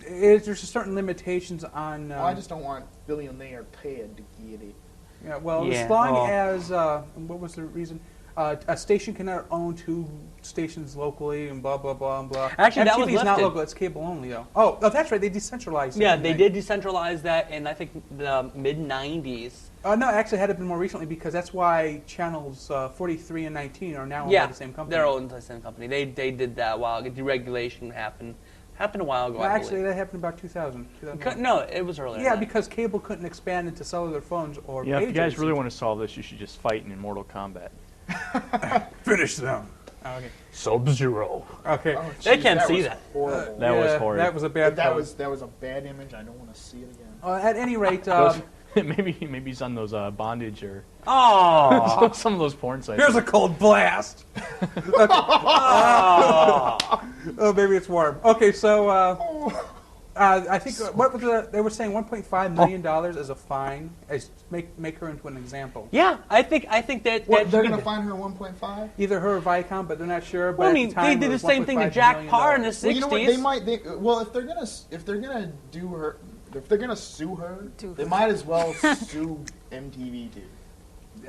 There's just certain limitations on. I just don't want billionaire Ted to get it. Yeah, well, Yeah, as long as what was the reason? A station cannot own 2 stations locally, and blah blah blah and blah. Actually, that was MTV is not lifted. local; it's cable only, though. Oh, that's right. They decentralized it. Yeah, didn't they did decentralize that in, I think, the mid-'90s. No, actually, it had been more recently because that's why channels 43 and 19 are now owned by the same company. They're owned by the same company. They did that while deregulation happened a while ago. Well, I actually, believe. that happened about 2000. 2001. No, it was earlier. Yeah, than that. because cable couldn't expand into cellular phones or Yeah, if you guys pagers. really want to solve this, you should just fight in Mortal Kombat. Finish them. Okay. Sub-Zero. Okay. Oh, They geez, can't that see was that. Horrible. That was horrid. That was a bad. that pose. was a bad image. I don't want to see it again. At any rate, maybe he's on those bondage or Oh, some of those porn sites. here's a cold blast. Oh, maybe it's warm. Okay, so I think what was they were saying $1.5 million as a fine, as make her into an example. yeah. I think that What, that they're should going be to fine her 1.5? Either her or Viacom, but they're not sure. But Well, I at mean, the time, they it did the was same thing to $1.5 Jack million. Parr in the 60s. Well, you know what? They might. Well, if they're gonna do her, if they're gonna sue her, they might as well sue MTV too.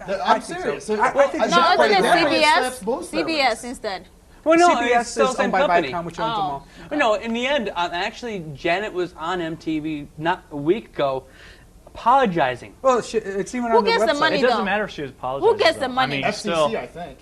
I I'm think serious. so. I think No, I think that way it it's slaps both CBS services. instead. Well, no, CBS it's still is the same owned by company. Viacom, which owns them all. But no, in the end, actually, Janet was on MTV not a week ago apologizing. Well, it's even Who on the gets the website. money? It doesn't though. matter if she was apologizing. Who gets the though. money? I mean, FCC, still, I think.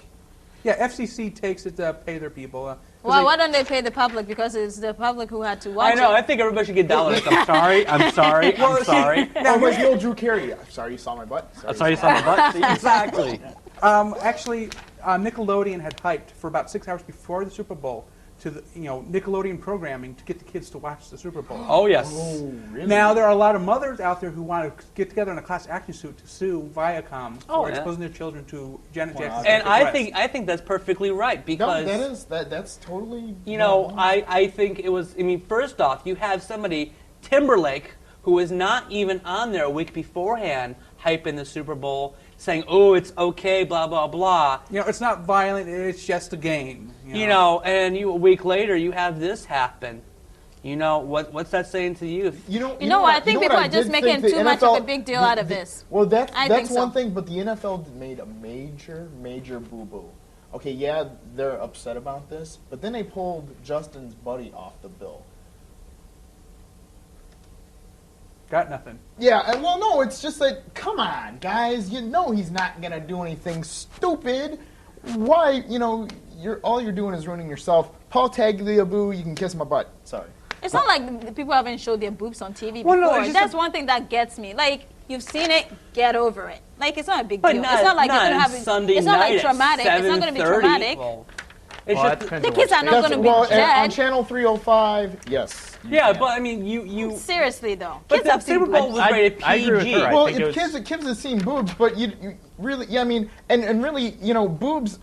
Yeah, FCC takes it to pay their people. 'Cause Why don't they pay the public? Because it's the public who had to watch I know. I it. think everybody should get dollars. I'm sorry. I'm sorry. I'm sorry. Oh, where's the old Drew Carey? I'm sorry you saw my butt. I'm sorry you saw my butt. Exactly. Actually, Nickelodeon had hyped for about 6 hours before the Super Bowl to the, Nickelodeon programming to get the kids to watch the Super Bowl. Oh yes. Oh, really? Now there are a lot of mothers out there who want to get together in a class action suit to sue Viacom Oh, for yeah. exposing their children to Janet Wow. Jackson's And sexual I think that's perfectly right No, because that's totally. I think it was. I mean, first off, you have somebody Timberlake who was not even on there a week beforehand hyping the Super Bowl, saying, "Oh, it's okay," blah blah blah. It's not violent; it's just a game. And a week later you have this happen. What's that saying to you? You know what? I think people are just making too much of a big deal out of this. Well, I that's think so. one thing, but the NFL made a major boo-boo. Okay, yeah, they're upset about this, but then they pulled Justin's buddy off the bill. Got nothing. Yeah, and well, no, it's just like, come on, guys, you know he's not gonna do anything stupid. Why, all you're doing is ruining yourself. Paul Tagliabue, you can kiss my butt. Sorry. It's not like the people haven't showed their boobs on TV Well, before. no, it's just That's one thing that gets me. Like, you've seen it, get over it. Like, it's not a big But deal. not, It's not like you're not gonna have Sunday it's not night like traumatic. At It's not gonna be 7:30. traumatic. Well, it's Well, that just, depends The on kids what are not state. going to be on dead. Channel 305, yes. yeah, but I mean, you. Seriously, though. But Kids the have seen Super Bowl boobs. was rated PG. I agree with her. I Well, think if kids have seen boobs, but you really, yeah, I mean, and really, boobs.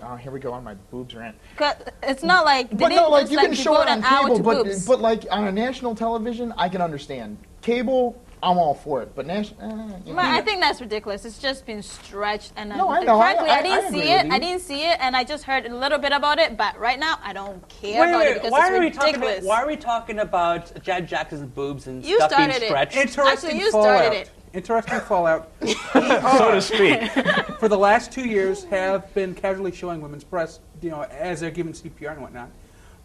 Oh, here we go on my boobs rant. 'Cause it's not like they But didn't no, like just you can show devote it on an hour cable, to but boobs. like on a national television, I can understand. Cable, I'm all for it, but national. I think that's ridiculous. It's just been stretched, and No, I know. frankly, I I didn't agree see with it. you. I didn't see it, and I just heard a little bit about it. But right now, I don't care about it because why it's ridiculous. why are we talking about Janet Jackson's boobs and You stuff being started it. stretched? Interesting you fallout. started it. Interesting fallout. so to speak. For the last 2 years, have been casually showing women's breasts, as they're given CPR and whatnot.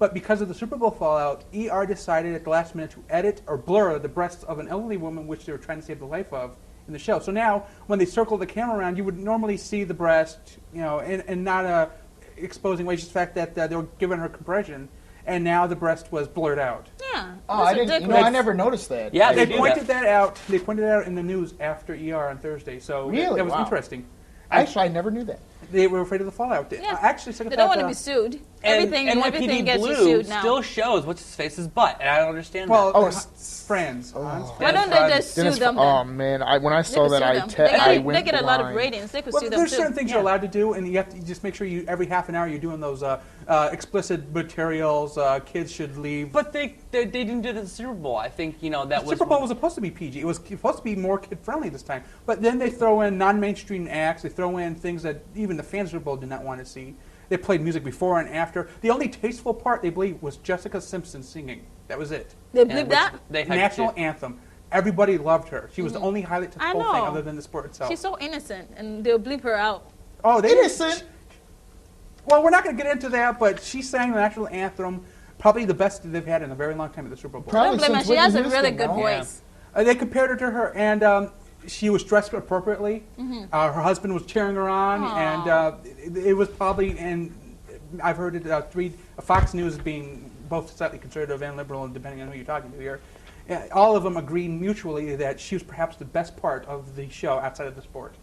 But because of the Super Bowl fallout, ER decided at the last minute to edit or blur the breasts of an elderly woman which they were trying to save the life of in the show. So now, when they circle the camera around, you would normally see the breast, in not a exposing way, just the fact that they were giving her compression, and now the breast was blurred out. Yeah. Oh, that's I didn't. ridiculous. I never noticed that. Yeah, They they do pointed that out. They pointed it out in the news after ER on Thursday. So Really? that was Wow. interesting. Actually, I never knew that. They were afraid of the fallout. Yeah. Actually, They don't want to be sued. Everything NYPD gets you Blue sued now. still shows what's his face's butt, and I don't understand Well, that. Oh, friends. Why don't they just sue them then? Oh man, when I They saw could that, sue I them. went They get a lot of blind. ratings. They could Well, sue them there's too. certain things you're allowed to do, and you have to just make sure you every half an hour you're doing those explicit materials. Kids should leave. But they didn't do it at the Super Bowl. I think that was Super Bowl was supposed to be PG. It was supposed to be more kid friendly this time. But then they throw in non-mainstream acts. They throw in things that even the fans of Super Bowl did not want to see. They played music before and after. The only tasteful part they believe was Jessica Simpson singing. That was it. They and believe which that? they had National to. anthem. Everybody loved her. She was the only highlight to the I whole thing, know. other than the sport itself. She's so innocent, and they'll bleep her out. Oh, they Innocent. Well, we're not going to get into that, but she sang the national anthem, probably the best that they've had in a very long time at the Super Bowl. Probably Don't blame her. since She has a Whitney really Houston, good no? voice. They compared her to her, and she was dressed appropriately. Her husband was cheering her on, and it was probably, and I've heard it, Fox News being both slightly conservative and liberal, and depending on who you're talking to here, all of them agreed mutually that she was perhaps the best part of the show outside of the sport.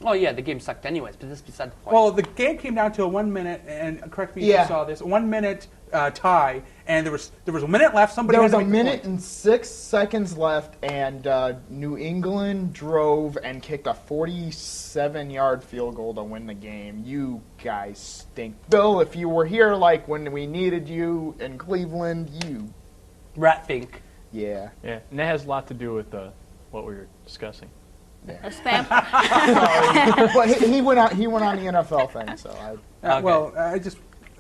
Oh yeah, the game sucked anyways, but this is beside the point. Well, the game came down to a 1 minute, and correct me if Yeah. you saw this, a 1 minute tie, and there was a minute left. Somebody There had was to a make the minute point. and 6 seconds left, and New England drove and kicked a 47-yard field goal to win the game. You guys stink. Bill, if you were here like when we needed you in Cleveland, you... Rat Fink. Yeah. Yeah, and that has a lot to do with what we were discussing. A spam. But he went on the NFL thing, so I... Okay. Well,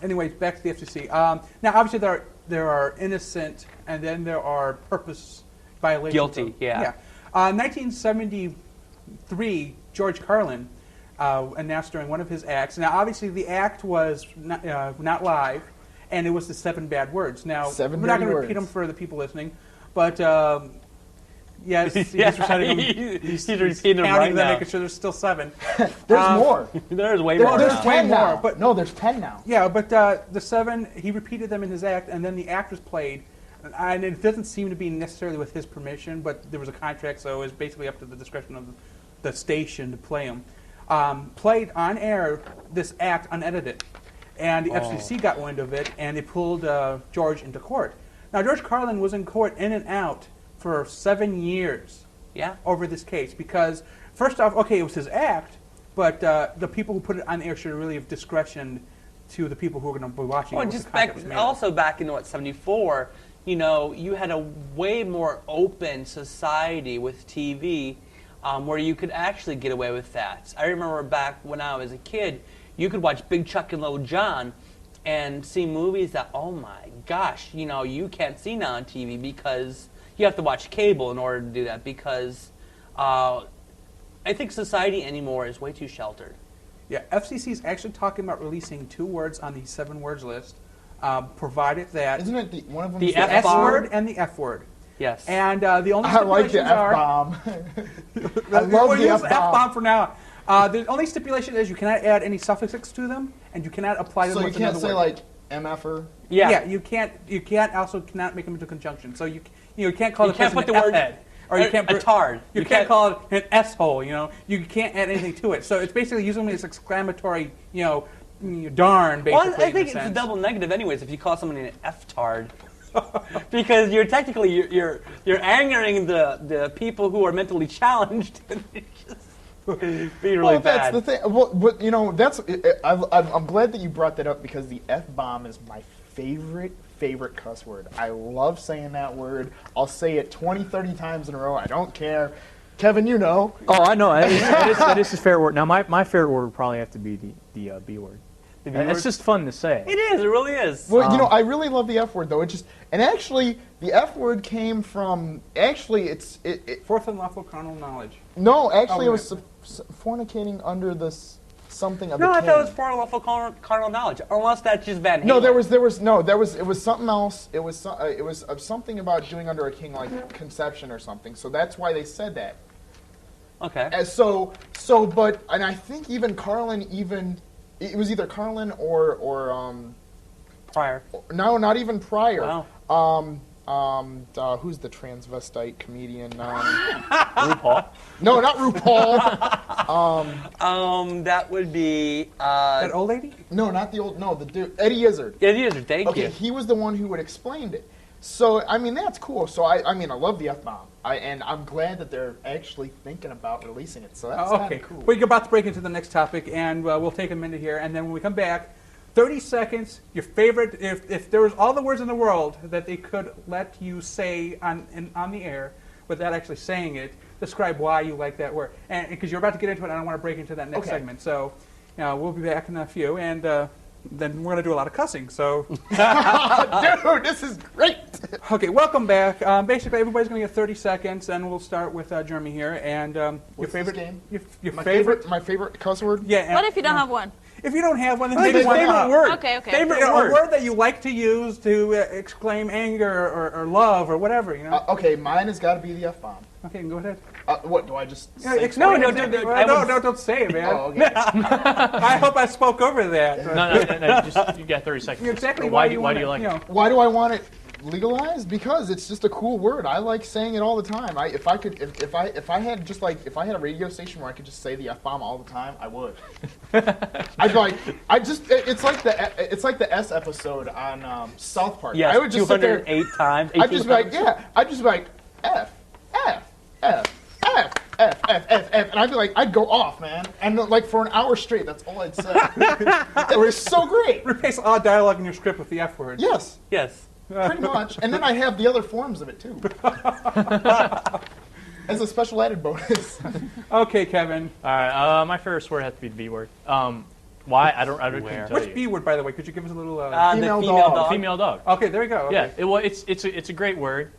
anyways, back to the FCC. Now, obviously, there are innocent, and then there are purpose violations. Guilty, yeah. 1973, George Carlin announced during one of his acts. Now, obviously, the act was not live, and it was the 7 bad words. Now, 7 we're not dirty going to repeat them words. for the people listening, but Yes, he's Yeah, reciting them. he's repeating them Counting right them, now. making sure there's still 7. There's more. There's way There- more there's now. 10 now. more, but- no, there's 10 now. Yeah, but the 7, he repeated them in his act, and then the act was played. And it doesn't seem to be necessarily with his permission, but there was a contract, so it was basically up to the discretion of the station to play them. Played on air this act unedited. And the FCC got wind of it, and they pulled George into court. Now, George Carlin was in court in and out for 7 years over this case because, first off, okay, it was his act, but the people who put it on the air should really have discretion to the people who are going to be watching Well, it. just back, also back in, 74, you had a way more open society with TV where you could actually get away with that. I remember back when I was a kid, you could watch Big Chuck and Little John and see movies that, oh my gosh, you can't see now on TV because you have to watch cable in order to do that because I think society anymore is way too sheltered. Yeah, FCC is actually talking about releasing 2 words on the 7 words list, provided that Isn't it one of them? The is the S F-bomb? word and the F word. Yes. And the only I like the stipulations are... F-bomb. I We'll love the use F-bomb. F-bomb for now. The only stipulation is you cannot add any suffixes to them, and you cannot apply them So you with can't another say word. like MFer? yeah. You can't also cannot make them into conjunction. So you can't call You the can't person put the an word F-head. Or you can't a tard. You can't call it an S-hole, You can't add anything to it. So it's basically using it as exclamatory, darn, basically. Well, I in think a it's a sense. double negative, anyways, if you call somebody an F-tard, because you're technically you're angering the people who are mentally challenged. Be really Well, bad. that's the thing. Well, but that's. I'm glad that you brought that up because the F-bomb is my favorite cuss word. I love saying that word. I'll say it 20, 30 times in a row. I don't care. Kevin, you know. Oh, I know. That is his favorite word. Now, my favorite word would probably have to be the B word. The B word? It's just fun to say. It is. It really is. Well, I really love the F word though. And actually, the F word came from it's Fourth unlawful carnal knowledge. no, actually Oh, it was fornicating under this something of No, the I king. thought it was for lawful carnal knowledge. Unless that's just Van Halen. No, it was something else. It was something about doing under a king, like conception or something. So that's why they said that. Okay. And I think even Carlin, it was either Carlin or Prior. no, not even Pryor. Wow. Who's the transvestite comedian? RuPaul. No, not RuPaul. That would be. That old lady? No, not the old. No, the dude, Eddie Izzard. Yeah, it is. Thank Okay, you. he was the one who had explained it. So, I mean, that's cool. So, I love the F-bomb. And I'm glad that they're actually thinking about releasing it. So that's kind Okay. of cool. We're about to break into the next topic, and we'll take a minute here. And then when we come back, 30 seconds, your favorite, if there was all the words in the world that they could let you say on the air without actually saying it, describe why you like that word. And because you're about to get into it, I don't want to break into that next segment. So, we'll be back in a few, and then we're going to do a lot of cussing. So, Dude, this is great. okay, welcome back. Basically, everybody's going to get 30 seconds, and we'll start with Jeremy here. And your What's favorite this game? Your My favorite. my favorite cuss word? Yeah. What if you don't have one? If you don't have one, then Like maybe his one favorite up. word. Okay. Favorite A word. word that you like to use to exclaim anger or love or whatever, Okay, mine has got to be the F-bomb. Okay, go ahead. What, do I just Yeah, say explain No, it. Don't say it, man. Oh, okay. I hope I spoke over that. No, just you got 30 seconds. Exactly Why why do you want like it? Why do I want it legalized? Because it's just a cool word. I like saying it all the time. If I had a radio station where I could just say the F-bomb all the time, I would. It's like the S episode on South Park. Yes, I would just sit there. 208 times. I'd just be like, I'd just be like, F, F, F, F, F, F, F, F, and I'd go off, man. And like for an hour straight, that's all I'd say. It was so great. Replace all dialogue in your script with the F word. Yes, Yes. pretty much. And then I have the other forms of it too. As a special added bonus. Okay, Kevin. All right. My favorite swear has to be the B word. Why? I don't couldn't tell Which you. B word, by the way? Could you give us a little... The Female female dog. dog. Female dog. Okay, there we go. Okay. Yeah, it's a great word.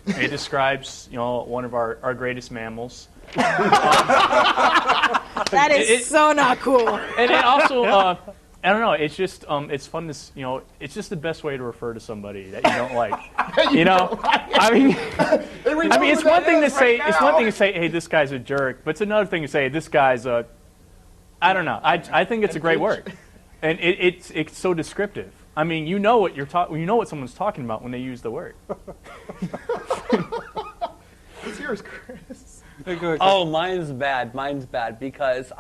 It describes one of our greatest mammals. That is so not cool. And it also I don't know. It's just it's fun to it's just the best way to refer to somebody that you don't like. I mean, it's one thing to say hey, this guy's a jerk, but it's another thing to say this guy's a. I don't know. I think it's a great word, and it's so descriptive. I mean, you know what what someone's talking about when they use the word. What's yours, Chris? Oh, mine's bad because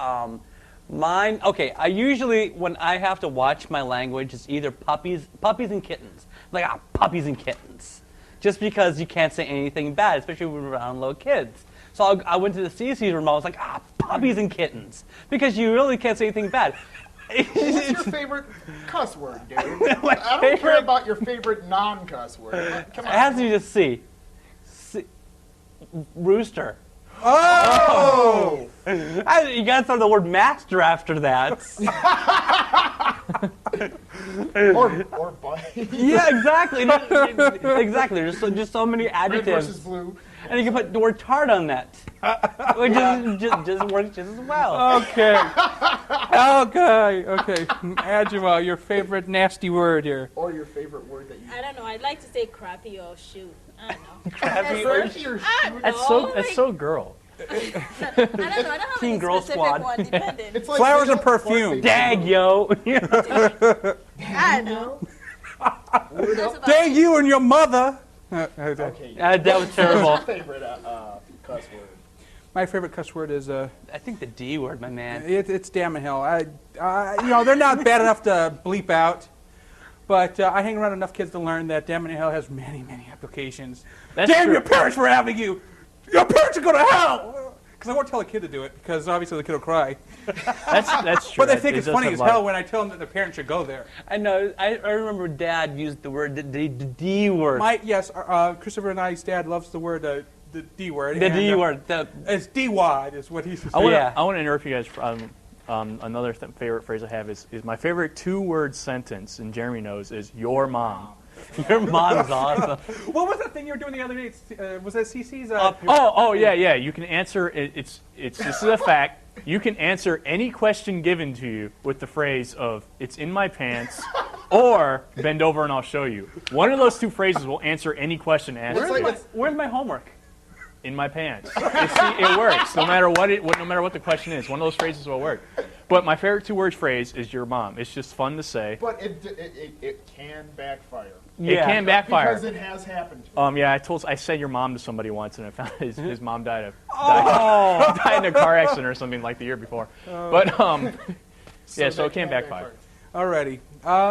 okay, I usually, when I have to watch my language, it's either puppies and kittens. Like, puppies and kittens. Just because you can't say anything bad, especially when we're around little kids. So I went to the CC's room, I was like, puppies and kittens. Because you really can't say anything bad. What's your favorite cuss word, dude? I don't care about your favorite non-cuss word. Come on. It has to be just C. Rooster. Oh! You gotta throw the word master after that. or butt. Yeah, exactly. Exactly. There's just so many adjectives. Red versus blue. And you can put the word tart on that. Which just works just as well. Okay. Okay. Adjuma, your favorite nasty word here. Or your favorite word that you... I don't know. I'd like to say crappy or shoot. I don't know. Crappy or shoot? That's so girl. I don't know. I don't have Teen any Girl specific Squad. one, depending. It's like Flowers and perfume. Dag, yo. I know. That's about Dang you and your mother. Okay. That was terrible. What's your favorite cuss word? My favorite cuss word is I think the D word, my man. it's damn in hell. They're not bad enough to bleep out, but I hang around enough kids to learn that damn in hell has many, many applications. That's Damn true. your parents for having you. Your parents are going to hell. Because I won't tell a kid to do it, because obviously the kid will cry. That's true. But they think It it's does funny have as a lot hell of- when I tell them that their parents should go there. I know. I remember Dad used the word, the D word. Christopher and I's dad loves the word, the D word. The D word. It's D-wad is what he says. I want Yeah. to interrupt you guys. Another favorite phrase I have is my favorite two-word sentence, and Jeremy knows, is your mom. Your mom's awesome. What was that thing you were doing the other day? Was that CC's? Yeah. You can answer. This is a fact. You can answer any question given to you with the phrase of "It's in my pants," or "Bend over and I'll show you." One of those two phrases will answer any question asked. Where's my homework? In my pants. It works no matter no matter what the question is. One of those phrases will work. But my favorite two-word phrase is your mom. It's just fun to say. But it can backfire. It can backfire. Because it has happened to me. Yeah, I said your mom to somebody once, and I found his mom died in a car accident or something like the year before. But so it can backfire. Alrighty.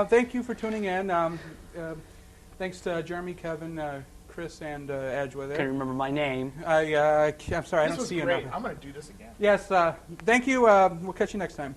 Thank you for tuning in. Thanks to Jeremy, Kevin, Chris, and Adjua there. Can't remember my name. I'm sorry, I don't see you This was great. enough. I'm going to do this again. Yes, thank you. We'll catch you next time.